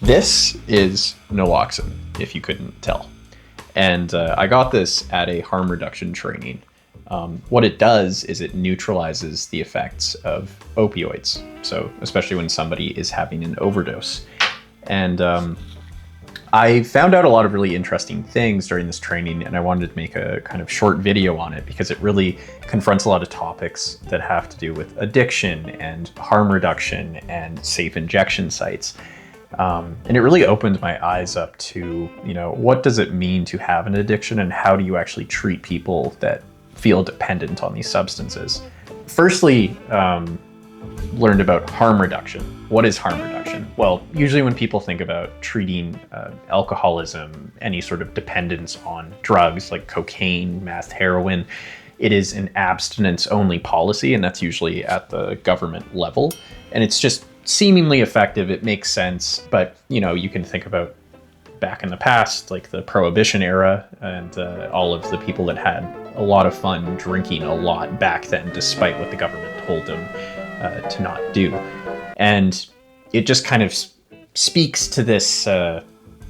This is naloxone, if you couldn't tell. And I got this at a harm reduction training. What it does is it neutralizes the effects of opioids. So especially when somebody is having an overdose. And I found out a lot of really interesting things during this training, and I wanted to make a kind of short video on it because it really confronts a lot of topics that have to do with addiction and harm reduction and safe injection sites. And it really opened my eyes up to, what does it mean to have an addiction and how do you actually treat people that feel dependent on these substances? Firstly, learned about harm reduction. What is harm reduction? Well, usually when people think about treating alcoholism, any sort of dependence on drugs like cocaine, meth, heroin, it is an abstinence-only policy, and that's usually at the government level. And it's just seemingly effective. It makes sense, but you can think about back in the past, like the Prohibition era, and all of the people that had a lot of fun drinking a lot back then, despite what the government told them to not do. And it just kind of speaks to this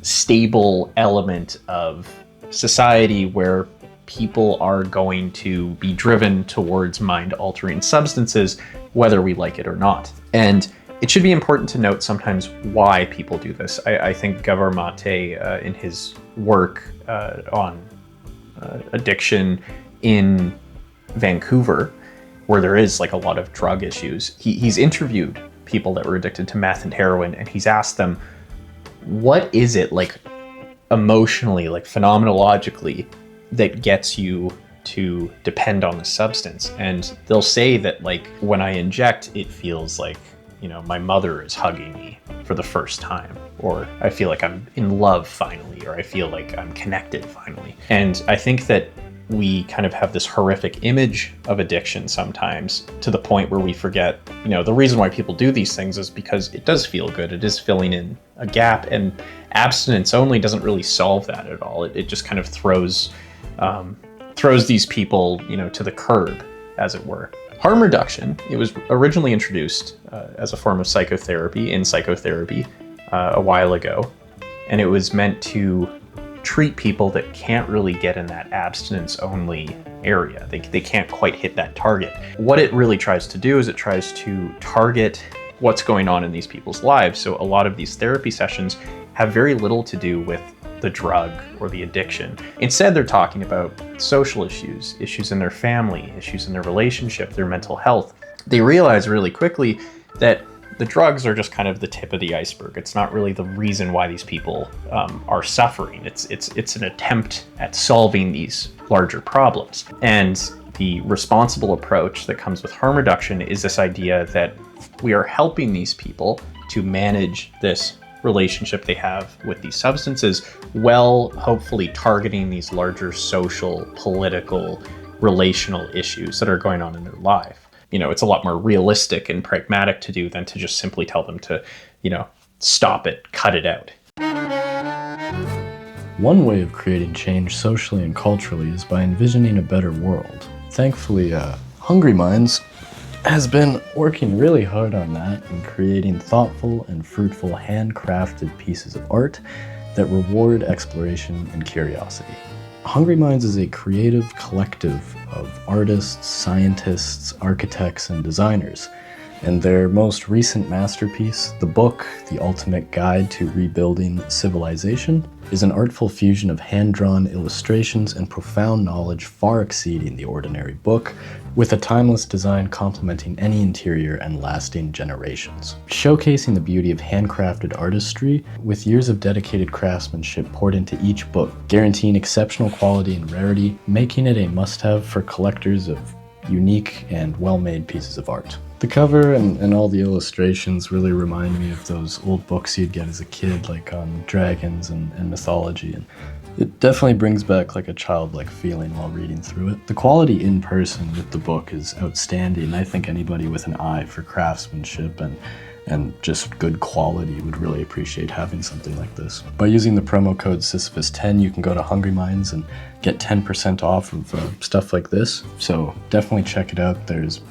stable element of society where people are going to be driven towards mind-altering substances, whether we like it or not. And it should be important to note sometimes why people do this. I think Gabor Mate, in his work on addiction in Vancouver, where there is like a lot of drug issues, he's interviewed people that were addicted to meth and heroin, and he's asked them, what is it like emotionally, like phenomenologically, that gets you to depend on the substance? And they'll say that like when I inject, it feels like my mother is hugging me for the first time, or I feel like I'm in love finally, or I feel like I'm connected finally. And I think that we kind of have this horrific image of addiction sometimes, to the point where we forget, the reason why people do these things is because it does feel good. It is filling in a gap, and abstinence only doesn't really solve that at all. It just kind of throws these people, to the curb, as it were. Harm reduction, it was originally introduced as a form of psychotherapy a while ago, and it was meant to treat people that can't really get in that abstinence-only area. They can't quite hit that target. What it really tries to do is it tries to target what's going on in these people's lives. So a lot of these therapy sessions have very little to do with the drug or the addiction. Instead, they're talking about social issues in their family, issues in their relationship, their mental health. They realize really quickly that the drugs are just kind of the tip of the iceberg. It's not really the reason why these people are suffering. It's an attempt at solving these larger problems. And the responsible approach that comes with harm reduction is this idea that we are helping these people to manage this relationship they have with these substances, while hopefully targeting these larger social, political, relational issues that are going on in their life. It's a lot more realistic and pragmatic to do than to just simply tell them to, stop it, cut it out. One way of creating change socially and culturally is by envisioning a better world. Thankfully, Hungry Minds has been working really hard on that and creating thoughtful and fruitful handcrafted pieces of art that reward exploration and curiosity. Hungry Minds is a creative collective of artists, scientists, architects, and designers. And their most recent masterpiece, the book, The Ultimate Guide to Rebuilding Civilization, is an artful fusion of hand-drawn illustrations and profound knowledge far exceeding the ordinary book, with a timeless design complementing any interior and lasting generations. Showcasing the beauty of handcrafted artistry, with years of dedicated craftsmanship poured into each book, guaranteeing exceptional quality and rarity, making it a must-have for collectors of unique and well-made pieces of art. The cover and all the illustrations really remind me of those old books you'd get as a kid, like on dragons and mythology, and it definitely brings back like a childlike feeling while reading through it. The quality in person with the book is outstanding. I think anybody with an eye for craftsmanship and just good quality would really appreciate having something like this. By using the promo code Sisyphus10, you can go to Hungry Minds and get 10% off of stuff like this. So definitely check it out. There's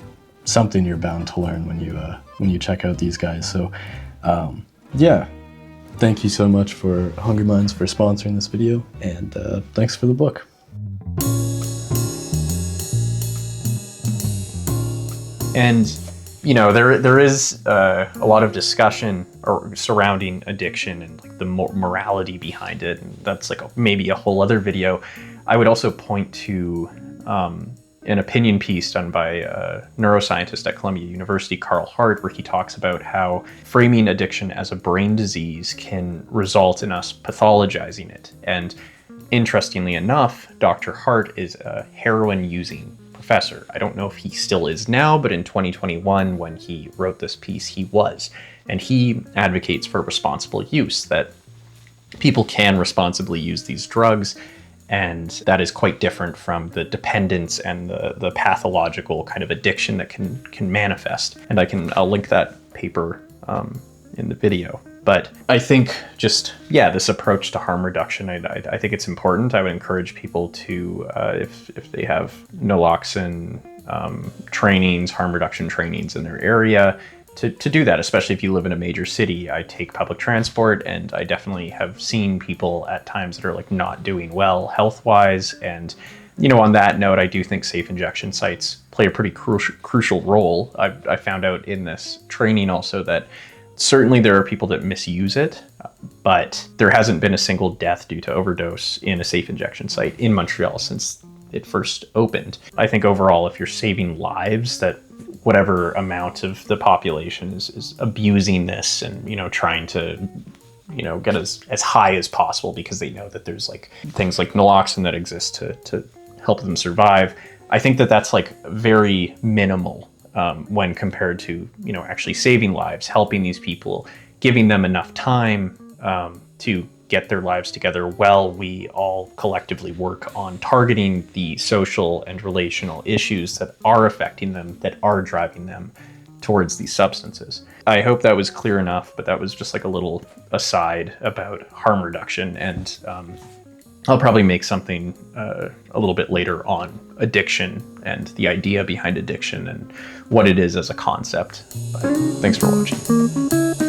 something you're bound to learn when you check out these guys. So yeah, Thank you so much for Hungry Minds for sponsoring this video, and thanks for the book. And, you know, there is a lot of discussion surrounding addiction and like the morality behind it. And that's like maybe a whole other video. I would also point to an opinion piece done by a neuroscientist at Columbia University, Carl Hart, where he talks about how framing addiction as a brain disease can result in us pathologizing it. And interestingly enough, Dr. Hart is a heroin-using professor. I don't know if he still is now, but in 2021, when he wrote this piece, he was. And he advocates for responsible use, that people can responsibly use these drugs, and that is quite different from the dependence and the pathological kind of addiction that can manifest. And I'll link that paper in the video. But I think just, yeah, this approach to harm reduction, I think it's important. I would encourage people to, if they have naloxone trainings, harm reduction trainings in their area, to do that, especially if you live in a major city. I take public transport, and I definitely have seen people at times that are like not doing well health-wise. And, you know, on that note, I do think safe injection sites play a pretty crucial role. I found out in this training also that certainly there are people that misuse it, but there hasn't been a single death due to overdose in a safe injection site in Montreal since it first opened. I think overall, if you're saving lives, that whatever amount of the population is abusing this and, you know, trying to, you know, get as high as possible because they know that there's like things like naloxone that exist to help them survive. I think that that's like very minimal when compared to, you know, actually saving lives, helping these people, giving them enough time to get their lives together while we all collectively work on targeting the social and relational issues that are affecting them, that are driving them towards these substances. I hope that was clear enough, but that was just like a little aside about harm reduction. And I'll probably make something a little bit later on addiction and the idea behind addiction and what it is as a concept. But thanks for watching.